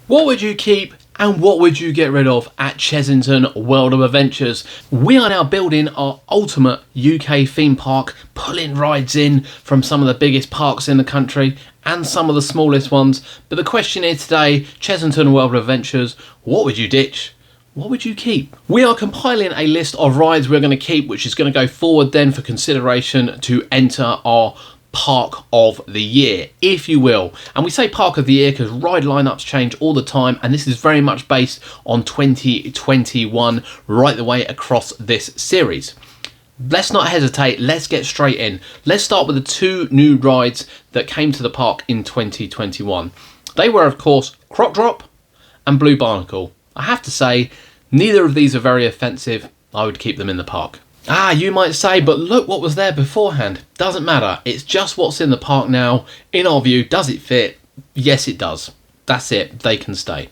What would you keep and what would you get rid of at Chessington World of Adventures? We are now building our ultimate UK theme park, pulling rides in from some of the biggest parks in the country and some of the smallest ones. But the question is today, Chessington World of Adventures, what would you ditch? What would you keep? We are compiling a list of rides we're going to keep, which is going to go forward then for consideration to enter our Park of the Year, if you will. And we say Park of the Year because ride lineups change all the time, and this is very much based on 2021 right the way across this series. Let's not hesitate, let's get straight in. Let's start with the two new rides that came to the park in 2021. They were, of course, Croc Drop and Blue Barnacle. I have to say, neither of these are very offensive. I would keep them in the park. Ah, you might say, but look what was there beforehand. Doesn't matter. It's just what's in the park now. In our view, does it fit? Yes, it does. That's it. They can stay.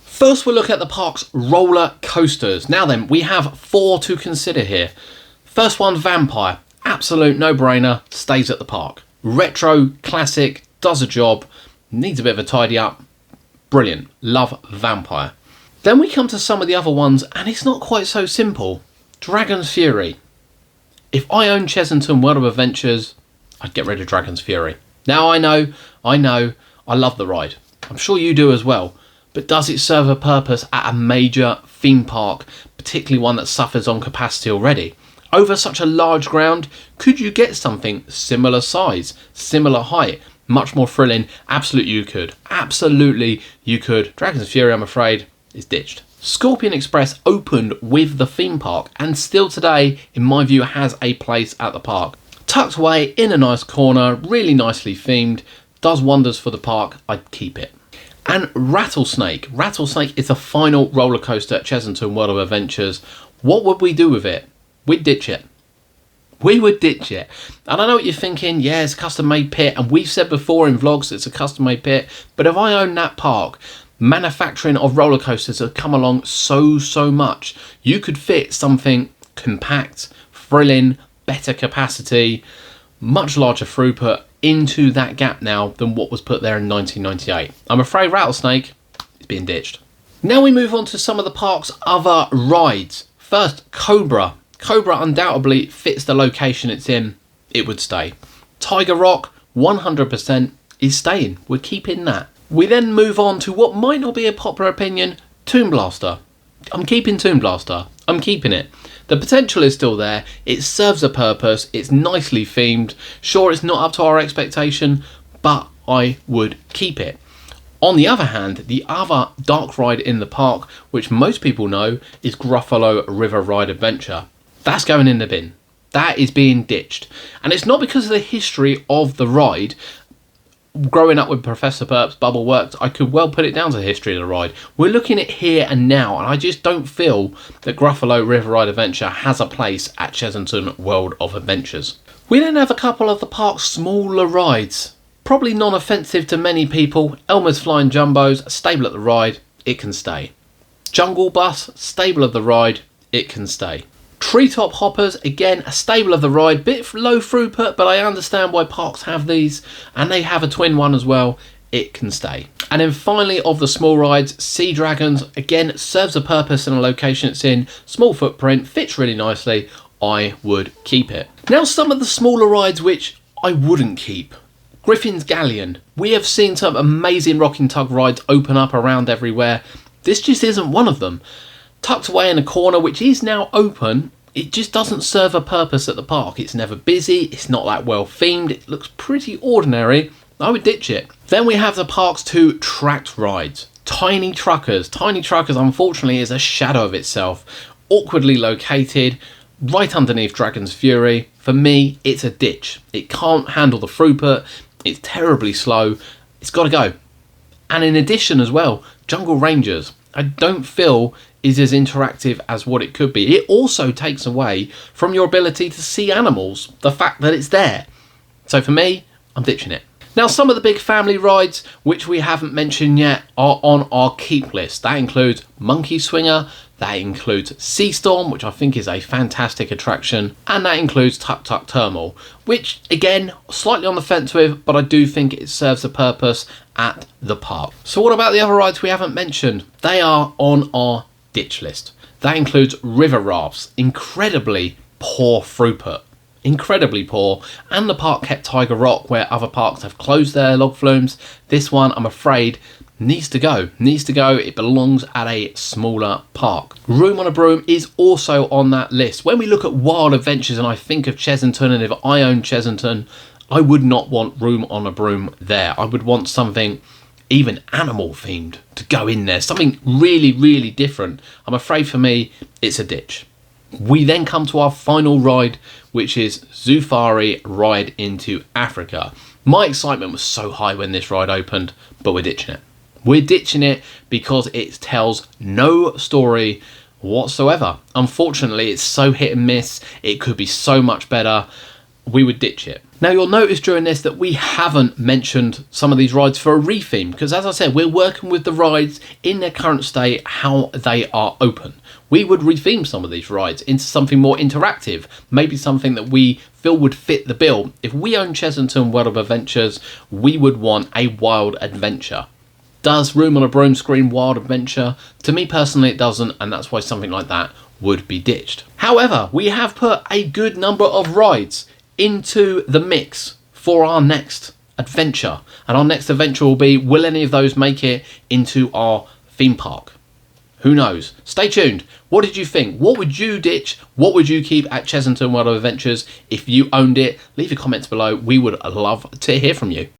First, we'll look at the park's roller coasters. Now then, we have 4 to consider here. First one, Vampire. Absolute no-brainer. Stays at the park. Retro, classic, does a job. Needs a bit of a tidy up. Brilliant. Love Vampire. Then we come to some of the other ones, and it's not quite so simple. Dragon's Fury. If I owned Chessington World of Adventures, I'd get rid of Dragon's Fury. Now I know, I love the ride. I'm sure you do as well. But does it serve a purpose at a major theme park, particularly one that suffers on capacity already? Over such a large ground, could you get something similar size, similar height, much more thrilling? Absolutely you could. Absolutely you could. Dragon's Fury, I'm afraid, is ditched. Scorpion Express opened with the theme park and still today, in my view, has a place at the park. Tucked away in a nice corner, really nicely themed, does wonders for the park, I'd keep it. And Rattlesnake. Rattlesnake is the final roller coaster at Chessington World of Adventures. What would we do with it? We'd ditch it. We would ditch it. And I know what you're thinking, yeah, it's a custom made pit, and we've said before in vlogs it's a custom made pit, but if I own that park, manufacturing of roller coasters have come along so much. You could fit something compact, thrilling, better capacity, much larger throughput into that gap now than what was put there in 1998. I'm afraid Rattlesnake is being ditched. Now we move on to some of the park's other rides. First, Cobra. Cobra undoubtedly fits the location it's in. It would stay. Tiger Rock, 100% is staying. We're keeping that. We then move on to what might not be a popular opinion, Toon Blaster. I'm keeping Toon Blaster. I'm keeping it. The potential is still there. It serves a purpose. It's nicely themed. Sure, it's not up to our expectation, but I would keep it. On the other hand, the other dark ride in the park, which most people know, is Gruffalo River Ride Adventure. That's going in the bin. That is being ditched. And it's not because of the history of the ride. Growing up with Professor Burp's Bubble Works, I could well put it down to the history of the ride. We're looking at here and now, and I just don't feel that Gruffalo River Ride Adventure has a place at Chessington World of Adventures. We then have a couple of the park's smaller rides. Probably non-offensive to many people. Elmer's Flying Jumbos, stable at the ride, it can stay. Jungle Bus, stable of the ride, it can stay. Treetop Hoppers, again, a stable of the ride, bit low throughput, but I understand why parks have these, and they have a twin one as well, it can stay. And then finally, of the small rides, Sea Dragons, again, serves a purpose in a location it's in, small footprint, fits really nicely, I would keep it. Now some of the smaller rides which I wouldn't keep. Griffin's Galleon. We have seen some amazing rocking tug rides open up around everywhere. This just isn't one of them. Tucked away in a corner, which is now open, it just doesn't serve a purpose at the park. It's never busy, it's not that well themed, it looks pretty ordinary. I would ditch it. Then we have the park's 2 tracked rides. Tiny Truckers. Tiny Truckers, unfortunately, is a shadow of itself. Awkwardly located, right underneath Dragon's Fury. For me, it's a ditch. It can't handle the throughput, it's terribly slow, it's got to go. And in addition as well, Jungle Rangers, I don't feel is as interactive as what it could be. It also takes away from your ability to see animals, the fact that it's there. So for me, I'm ditching it. Now, some of the big family rides, which we haven't mentioned yet, are on our keep list. That includes Monkey Swinger, that includes Sea Storm, which I think is a fantastic attraction, and that includes Tuk Tuk Terminal, which, again, slightly on the fence with, but I do think it serves a purpose at the park. So what about the other rides we haven't mentioned? They are on our ditch list. That includes river rafts, incredibly poor throughput. Incredibly poor, and the park kept Tiger Rock, where other parks have closed their log flumes. This one, I'm afraid, needs to go. It belongs at a smaller park. Room on a Broom is also on that list. When we look at wild adventures and I think of Chessington, and if I owned Chessington, I would not want Room on a Broom there. I would want something even animal themed to go in there, something really, really different. I'm afraid for me, it's a ditch. We then come to our final ride, which is Zufari Ride into Africa. My excitement was so high when this ride opened, but we're ditching it. We're ditching it because it tells no story whatsoever. Unfortunately, it's so hit and miss. It could be so much better. We would ditch it. Now, you'll notice during this that we haven't mentioned some of these rides for a retheme, because as I said, we're working with the rides in their current state, how they are open. We would retheme some of these rides into something more interactive, maybe something that we feel would fit the bill. If we own Chessington World of Adventures, we would want a wild adventure. Does Room on a Broom scream wild adventure? To me personally, it doesn't, and that's why something like that would be ditched. However, we have put a good number of rides into the mix for our next adventure, and our next adventure will be, will any of those make it into our theme park? Who knows? Stay tuned. What did you think? What would you ditch? What would you keep at Chessington World of Adventures if you owned it? Leave your comments below. We would love to hear from you.